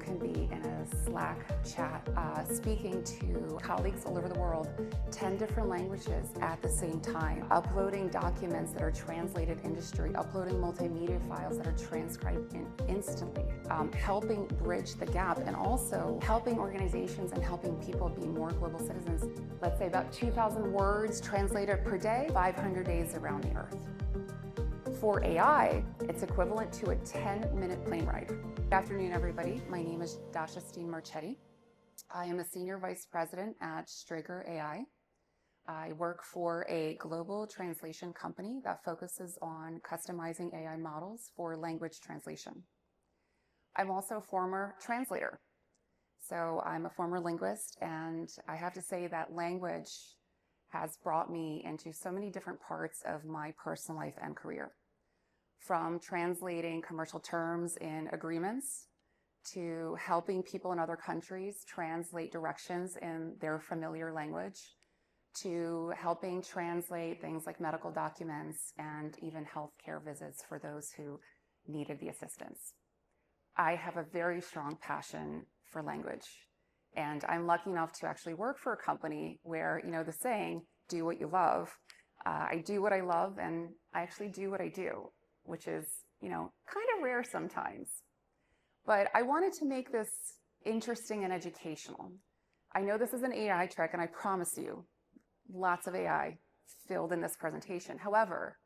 can be in a Slack chat speaking to colleagues all over the world, 10 different languages at the same time, uploading documents that are translated industry, uploading multimedia files that are transcribed instantly, helping bridge the gap, and also helping organizations and helping people be more global citizens. Let's say about 2,000 words translated per day, 500 days around the earth. For AI, it's equivalent to a 10-minute plane ride. Good afternoon, everybody. My name is Dasha Steen-Marchetti. I am a Senior Vice President at Straker AI. I work for a global translation company that focuses on customizing AI models for language translation. I'm also a former translator. So I'm a former linguist, and I have to say that language has brought me into so many different parts of my personal life and career. From translating commercial terms in agreements to helping people in other countries translate directions in their familiar language, to helping translate things like medical documents and even healthcare visits for those who needed the assistance. I have a very strong passion for language, and I'm lucky enough to actually work for a company where, the saying, do what you love. I do what I love, and I actually do what I do, which is, kind of rare sometimes. But I wanted to make this interesting and educational. I know this is an AI trick, and I promise you, lots of AI filled in this presentation. However,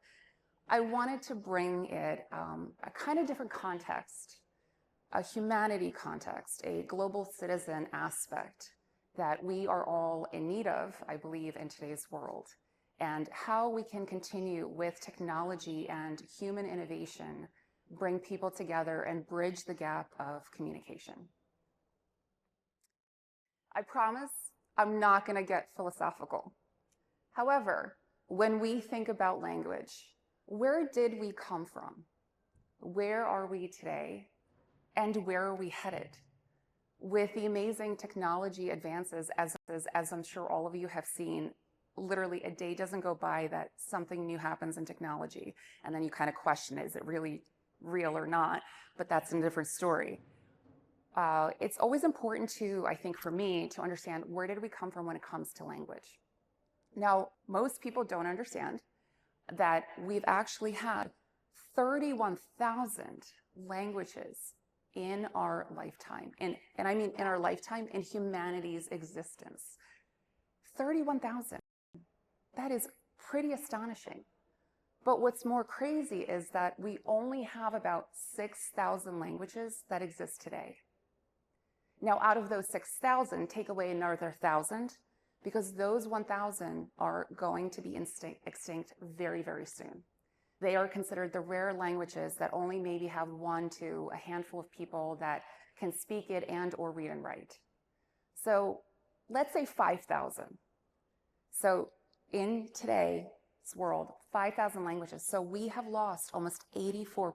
I wanted to bring it a kind of different context, a humanity context, a global citizen aspect that we are all in need of, I believe, in today's world, and how we can continue with technology and human innovation, bring people together and bridge the gap of communication. I promise I'm not going to get philosophical. However, when we think about language, where did we come from? Where are we today? And where are we headed? With the amazing technology advances, as I'm sure all of you have seen, literally a day doesn't go by that something new happens in technology, and then you kind of question, is it really real or not? But that's a different story. It's always important to, I think for me, to understand where did we come from when it comes to language. Now, most people don't understand that we've actually had 31,000 languages in our lifetime, and I mean in our lifetime, in humanity's existence. 31,000. That is pretty astonishing. But what's more crazy is that we only have about 6,000 languages that exist today. Now, out of those 6,000, take away another 1,000, because those 1,000 are going to be extinct very, very soon. They are considered the rare languages that only maybe have one to a handful of people that can speak it and or read and write. So let's say 5,000. So in today's world, 5,000 languages. So we have lost almost 84%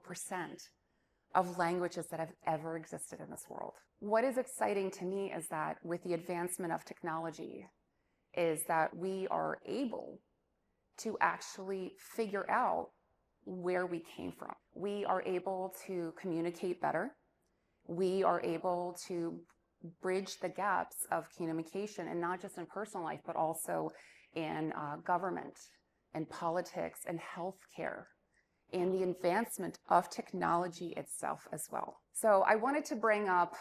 of languages that have ever existed in this world. What is exciting to me is that with the advancement of technology, is that we are able to actually figure out where we came from. We are able to communicate better. We are able to bridge the gaps of communication, and not just in personal life, but also in government and politics and healthcare, and the advancement of technology itself as well. So I wanted to bring up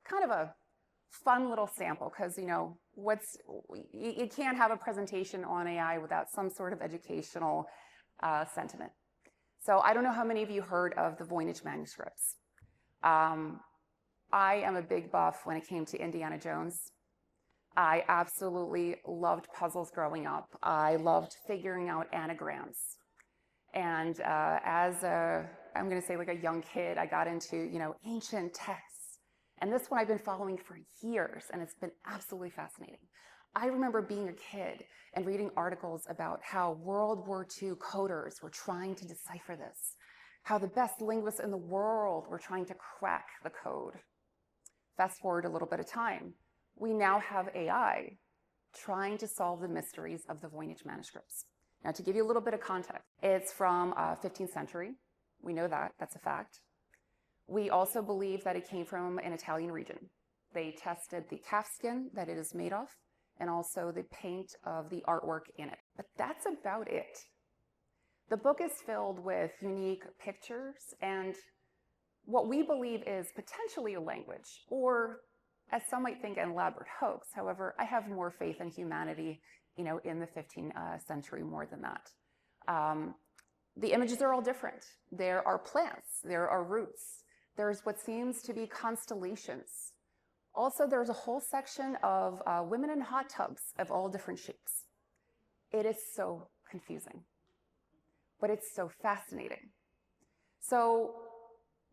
kind of a fun little sample, because you can't have a presentation on AI without some sort of educational sentiment. So I don't know how many of you heard of the Voynich manuscripts. I am a big buff when it came to Indiana Jones. I absolutely loved puzzles growing up. I loved figuring out anagrams. And I'm going to say like a young kid, I got into, ancient texts. And this one I've been following for years, and it's been absolutely fascinating. I remember being a kid and reading articles about how World War II coders were trying to decipher this, how the best linguists in the world were trying to crack the code. Fast forward a little bit of time. We now have AI trying to solve the mysteries of the Voynich manuscripts. Now, to give you a little bit of context, it's from 15th century. We know that, that's a fact. We also believe that it came from an Italian region. They tested the calf skin that it is made of and also the paint of the artwork in it. But that's about it. The book is filled with unique pictures and what we believe is potentially a language, or as some might think, an elaborate hoax. However, I have more faith in humanity, in the 15th century more than that. The images are all different. There are plants, there are roots, there's what seems to be constellations. Also, there's a whole section of women in hot tubs of all different shapes. It is so confusing, but it's so fascinating. So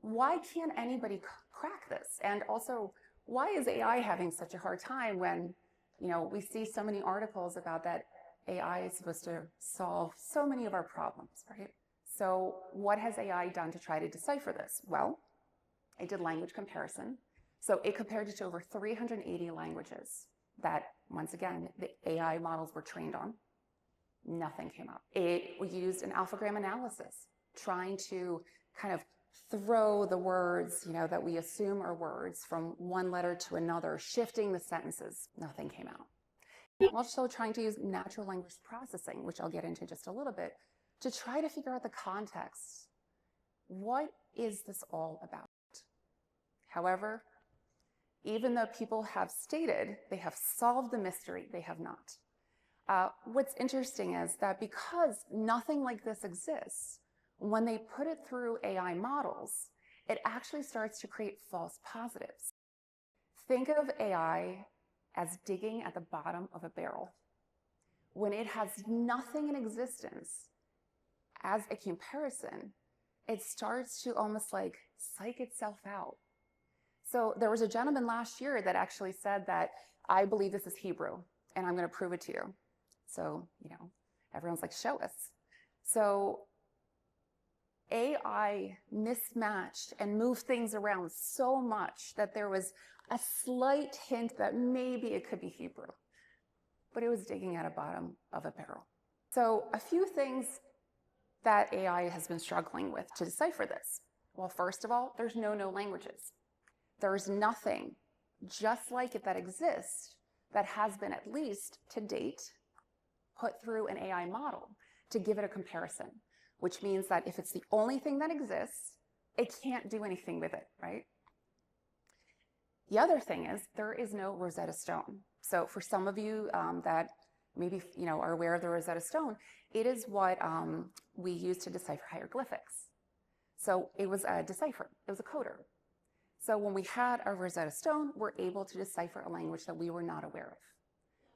why can't anybody crack this? And also, why is AI having such a hard time when, we see so many articles about that AI is supposed to solve so many of our problems, right? So what has AI done to try to decipher this? Well, it did language comparison. So it compared it to over 380 languages that, once again, the AI models were trained on. Nothing came up. It used an alphagram analysis, trying to kind of throw the words, that we assume are words from one letter to another, shifting the sentences. Nothing came out. Also trying to use natural language processing, which I'll get into just a little bit, to try to figure out the context. What is this all about? However, even though people have stated they have solved the mystery, they have not. What's interesting is that because nothing like this exists, when they put it through AI models, it actually starts to create false positives. Think of AI as digging at the bottom of a barrel. When it has nothing in existence, as a comparison, it starts to almost like psych itself out. So there was a gentleman last year that actually said that, I believe this is Hebrew, and I'm going to prove it to you. So, everyone's like, show us. So AI mismatched and moved things around so much that there was a slight hint that maybe it could be Hebrew, but it was digging at the bottom of a barrel. So a few things that AI has been struggling with to decipher this. Well, first of all, there's no languages. There's nothing just like it that exists that has been, at least to date, put through an AI model to give it a comparison, which means that if it's the only thing that exists, it can't do anything with it, right? The other thing is there is no Rosetta Stone. So for some of you that maybe are aware of the Rosetta Stone, it is what we use to decipher hieroglyphics. So it was a decipher, it was a coder. So when we had our Rosetta Stone, we're able to decipher a language that we were not aware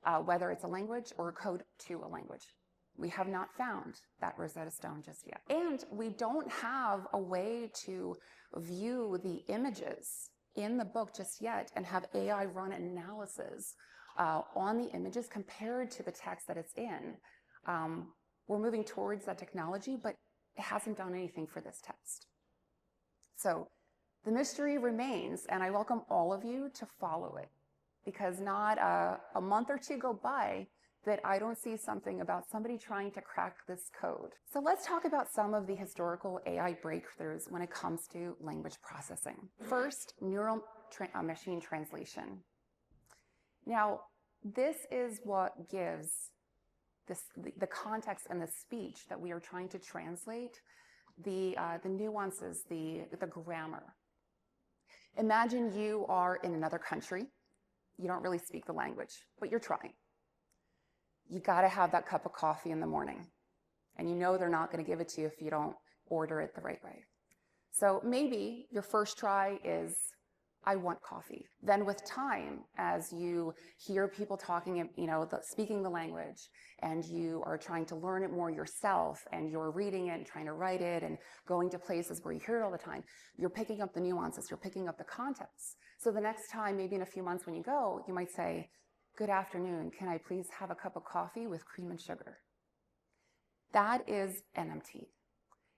of, whether it's a language or a code to a language. We have not found that Rosetta Stone just yet. And we don't have a way to view the images in the book just yet and have AI run analysis on the images compared to the text that it's in. We're moving towards that technology, but it hasn't done anything for this text. So the mystery remains, and I welcome all of you to follow it, because not a month or two go by that I don't see something about somebody trying to crack this code. So let's talk about some of the historical AI breakthroughs when it comes to language processing. First, neural machine translation. Now, this is what gives the context and the speech that we are trying to translate, the nuances, the grammar. Imagine you are in another country. You don't really speak the language, but you're trying. You gotta have that cup of coffee in the morning. And they're not gonna give it to you if you don't order it the right way. So maybe your first try is, I want coffee. Then with time, as you hear people talking, speaking the language, and you are trying to learn it more yourself, and you're reading it and trying to write it and going to places where you hear it all the time, you're picking up the nuances, you're picking up the context. So the next time, maybe in a few months when you go, you might say, good afternoon, can I please have a cup of coffee with cream and sugar? That is NMT.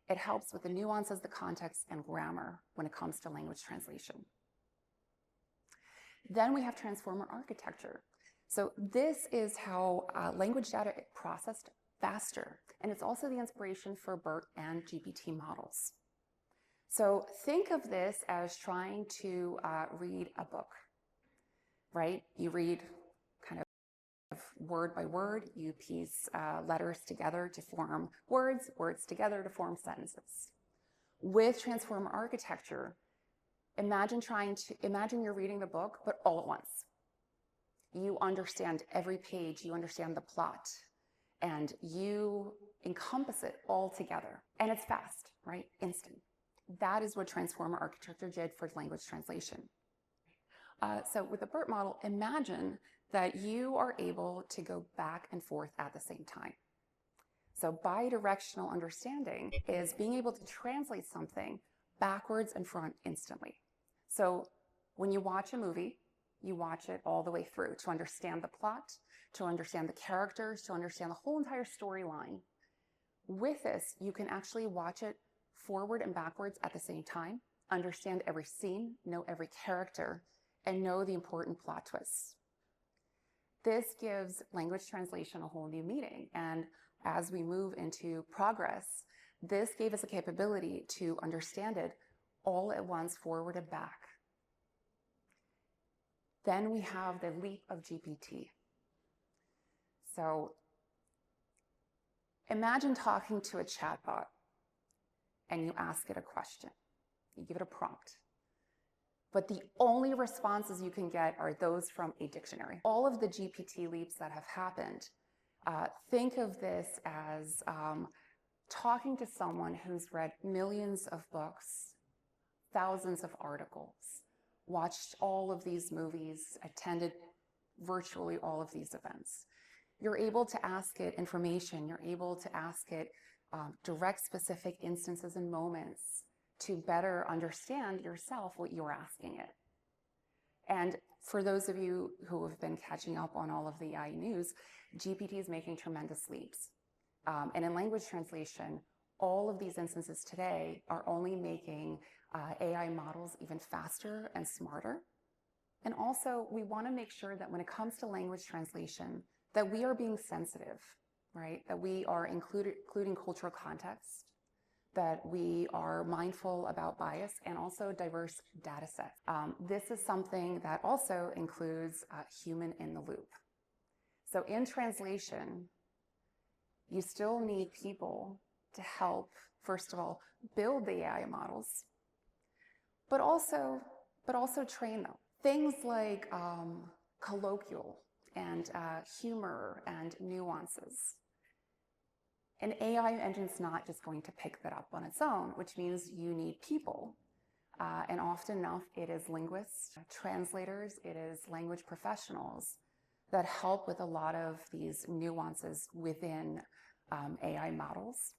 It helps with the nuances, the context, and grammar when it comes to language translation. Then we have transformer architecture. So this is how language data is processed faster, and it's also the inspiration for BERT and GPT models. So think of this as trying to read a book, right? You read kind of word by word, you piece letters together to form words, words together to form sentences. With transformer architecture, imagine you're reading the book, but all at once. You understand every page, you understand the plot, and you encompass it all together. And it's fast, right? Instant. That is what transformer architecture did for language translation. So with the BERT model, imagine that you are able to go back and forth at the same time. So bidirectional understanding is being able to translate something backwards and front instantly. So when you watch a movie, you watch it all the way through to understand the plot, to understand the characters, to understand the whole entire storyline. With this, you can actually watch it forward and backwards at the same time, understand every scene, know every character, and know the important plot twists. This gives language translation a whole new meaning. And as we move into progress, this gave us a capability to understand it all at once, forward and back. Then we have the leap of GPT. So imagine talking to a chatbot and you ask it a question. You give it a prompt. But the only responses you can get are those from a dictionary. All of the GPT leaps that have happened, think of this as talking to someone who's read millions of books, thousands of articles, watched all of these movies, attended virtually all of these events. You're able to ask it information, you're able to ask it direct specific instances and moments to better understand yourself what you're asking it. And for those of you who have been catching up on all of the AI news, GPT is making tremendous leaps. And in language translation, all of these instances today are only making AI models even faster and smarter. And also, we want to make sure that when it comes to language translation, that we are being sensitive, right? That we are including cultural context, that we are mindful about bias and also diverse data sets. This is something that also includes human in the loop. So in translation, you still need people to help, first of all, build the AI models, but also train them. Things like colloquial and humor and nuances. An AI engine's not just going to pick that up on its own, which means you need people. And often enough, it is linguists, translators, it is language professionals that help with a lot of these nuances within AI models.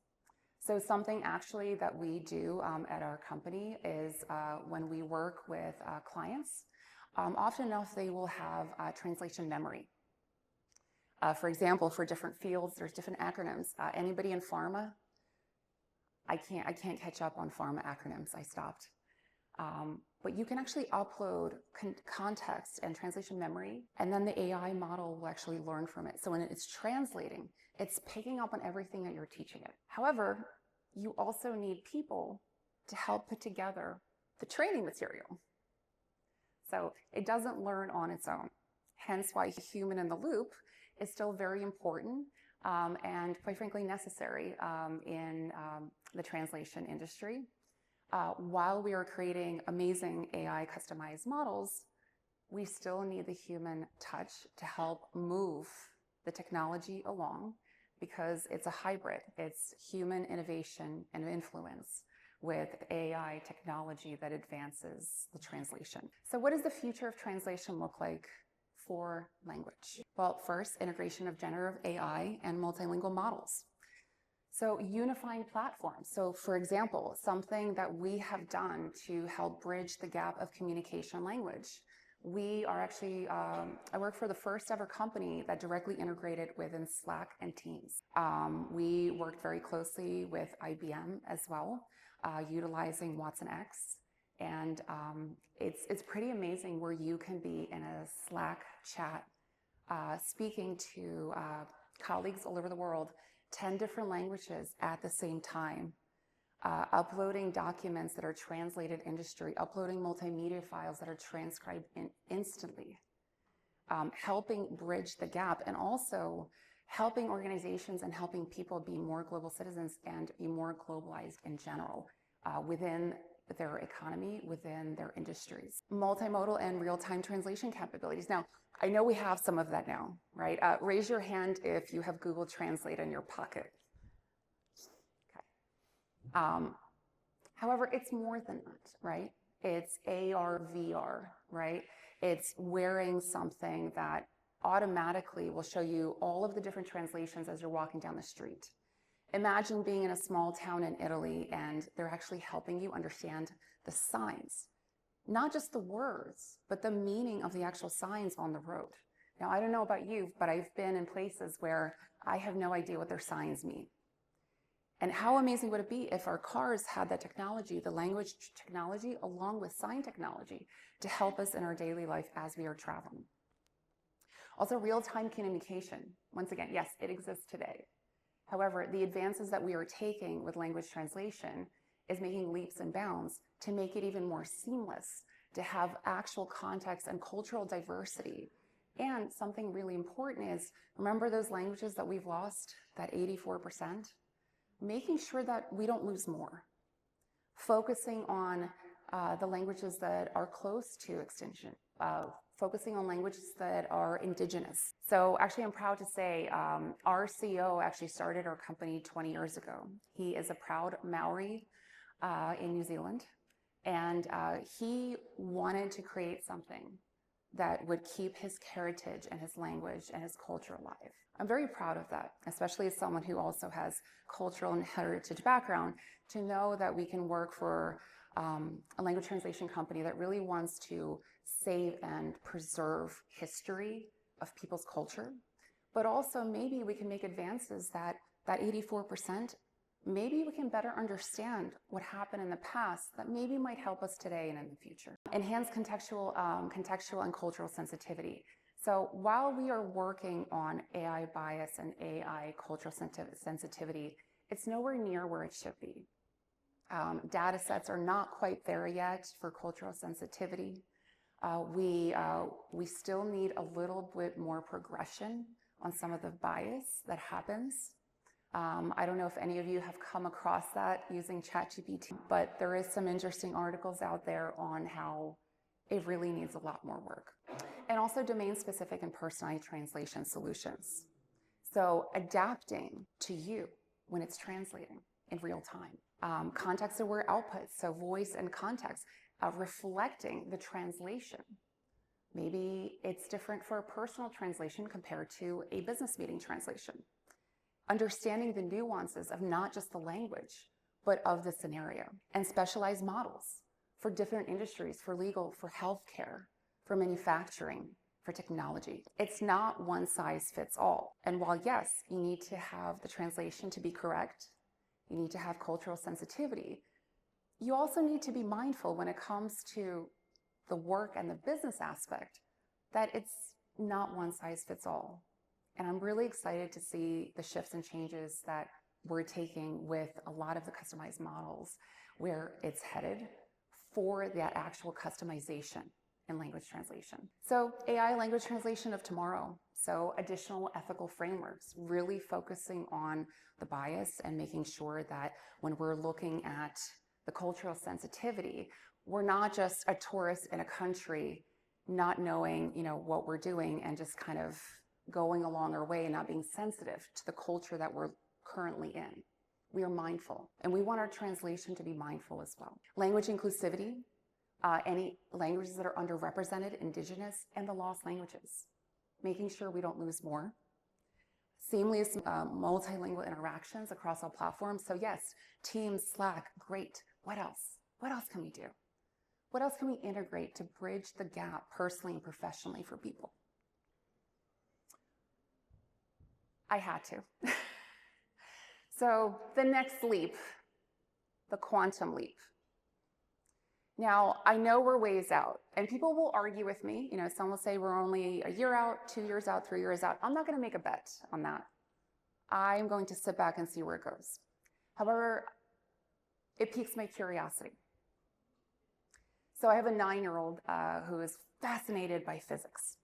So something actually that we do at our company is when we work with clients, often enough they will have translation memory. For example, for different fields, there's different acronyms. Anybody in pharma? I can't catch up on pharma acronyms. I stopped. But you can actually upload context and translation memory, and then the AI model will actually learn from it. So when it's translating, it's picking up on everything that you're teaching it. However, you also need people to help put together the training material. So it doesn't learn on its own. Hence why human in the loop is still very important and quite frankly necessary in the translation industry. While we are creating amazing AI customized models, we still need the human touch to help move the technology along because it's a hybrid. It's human innovation and influence with AI technology that advances the translation. So what does the future of translation look like for language? Well, first, integration of generative AI and multilingual models. So unifying platforms. So for example, something that we have done to help bridge the gap of communication language. We are actually, I work for the first ever company that directly integrated within Slack and Teams. We worked very closely with IBM as well, utilizing Watson X. And it's pretty amazing where you can be in a Slack chat, speaking to colleagues all over the world, 10 different languages at the same time. uploading documents that are translated industry, uploading multimedia files that are transcribed instantly, helping bridge the gap, and also helping organizations and helping people be more global citizens and be more globalized in general within their economy, within their industries. Multimodal and real-time translation capabilities. Now, I know we have some of that now, right? Raise your hand if you have Google Translate in your pocket. However, it's more than that, right? It's AR, VR, right? It's wearing something that automatically will show you all of the different translations as you're walking down the street. Imagine being in a small town in Italy and they're actually helping you understand the signs, not just the words, but the meaning of the actual signs on the road. Now, I don't know about you, but I've been in places where I have no idea what their signs mean. And how amazing would it be if our cars had that technology, the language technology, along with sign technology to help us in our daily life as we are traveling. Also, real-time communication. Once again, yes, it exists today. However, the advances that we are taking with language translation is making leaps and bounds to make it even more seamless, to have actual context and cultural diversity. And something really important is, remember those languages that we've lost, that 84%? Making sure that we don't lose more. Focusing on the languages that are close to extinction. Focusing on languages that are indigenous. So actually, I'm proud to say our CEO actually started our company 20 years ago. He is a proud Maori in New Zealand. And he wanted to create something that would keep his heritage and his language and his culture alive. I'm very proud of that, especially as someone who also has cultural and heritage background, to know that we can work for a language translation company that really wants to save and preserve history of people's culture, but also maybe we can make advances that 84%, maybe we can better understand what happened in the past that maybe might help us today and in the future. Enhance contextual and cultural sensitivity. So while we are working on AI bias and AI cultural sensitivity, it's nowhere near where it should be. Data sets are not quite there yet for cultural sensitivity. We still need a little bit more progression on some of the bias that happens. I don't know if any of you have come across that using ChatGPT, but there is some interesting articles out there on how it really needs a lot more work. And also domain-specific and personalized translation solutions. So adapting to you when it's translating in real time. Context-aware outputs, so voice and context, reflecting the translation. Maybe it's different for a personal translation compared to a business meeting translation. Understanding the nuances of not just the language, but of the scenario. And specialized models for different industries, for legal, for healthcare, for manufacturing, for technology. It's not one size fits all. And while yes, you need to have the translation to be correct, you need to have cultural sensitivity, you also need to be mindful when it comes to the work and the business aspect that it's not one size fits all. And I'm really excited to see the shifts and changes that we're taking with a lot of the customized models, where it's headed for that actual customization in language translation. So AI language translation of tomorrow. So additional ethical frameworks, really focusing on the bias and making sure that when we're looking at the cultural sensitivity, we're not just a tourist in a country not knowing, what we're doing and just kind of going along our way and not being sensitive to the culture that we're currently in. We are mindful, and we want our translation to be mindful as well. Language inclusivity, any languages that are underrepresented, indigenous, and the lost languages, making sure we don't lose more. Seamless multilingual interactions across all platforms. So yes, Teams, Slack, great. What else? What else can we do? What else can we integrate to bridge the gap personally and professionally for people? I had to. So the next leap, the quantum leap. Now, I know we're ways out, and people will argue with me. Some will say we're only a year out, 2 years out, 3 years out. I'm not going to make a bet on that. I'm going to sit back and see where it goes. However, It piques my curiosity. So I have a 9-year-old who is fascinated by physics.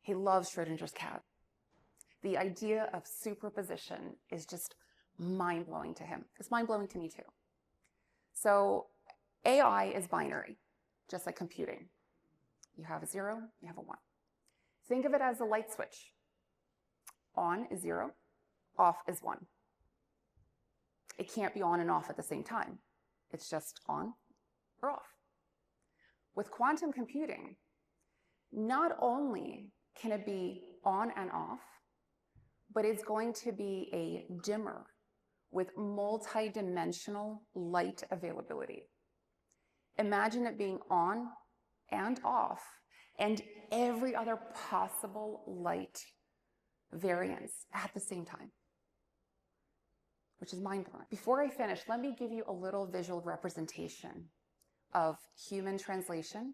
He loves Schrodinger's cat. The idea of superposition is just mind-blowing to him. It's mind-blowing to me too. So AI is binary, just like computing. You have a 0, you have a 1. Think of it as a light switch. On is 0, off is 1. It can't be on and off at the same time. It's just on or off. With quantum computing, not only can it be on and off, but it's going to be a dimmer with multi-dimensional light availability. Imagine it being on and off and every other possible light variance at the same time, which is mind-blowing. Before I finish, let me give you a little visual representation of human translation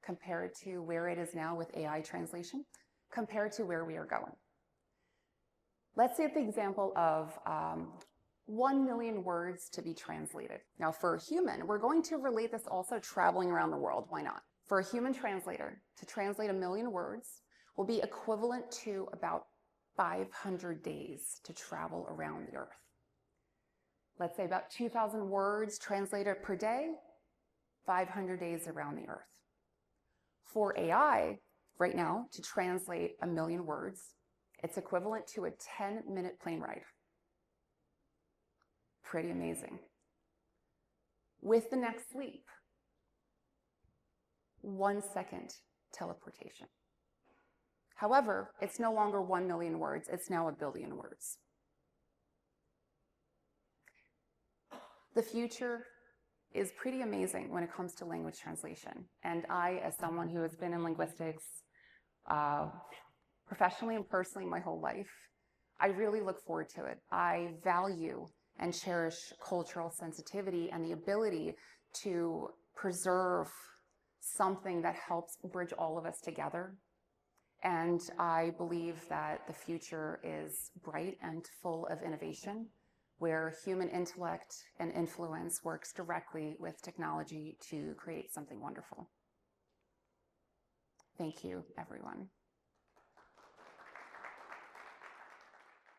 compared to where it is now with AI translation, compared to where we are going. Let's say the example of 1 million words to be translated. Now for a human, we're going to relate this also traveling around the world. Why not? For a human translator, to translate 1 million words will be equivalent to about 500 days to travel around the earth. Let's say about 2,000 words translated per day, 500 days around the earth. For AI, right now, to translate 1 million words, it's equivalent to a 10-minute plane ride. Pretty amazing. With the next leap, 1 second teleportation. However, it's no longer 1 million words, it's now 1 billion words. The future is pretty amazing when it comes to language translation. And I, as someone who has been in linguistics professionally and personally my whole life, I really look forward to it. I value and cherish cultural sensitivity and the ability to preserve something that helps bridge all of us together. And I believe that the future is bright and full of innovation, where human intellect and influence works directly with technology to create something wonderful. Thank you, everyone.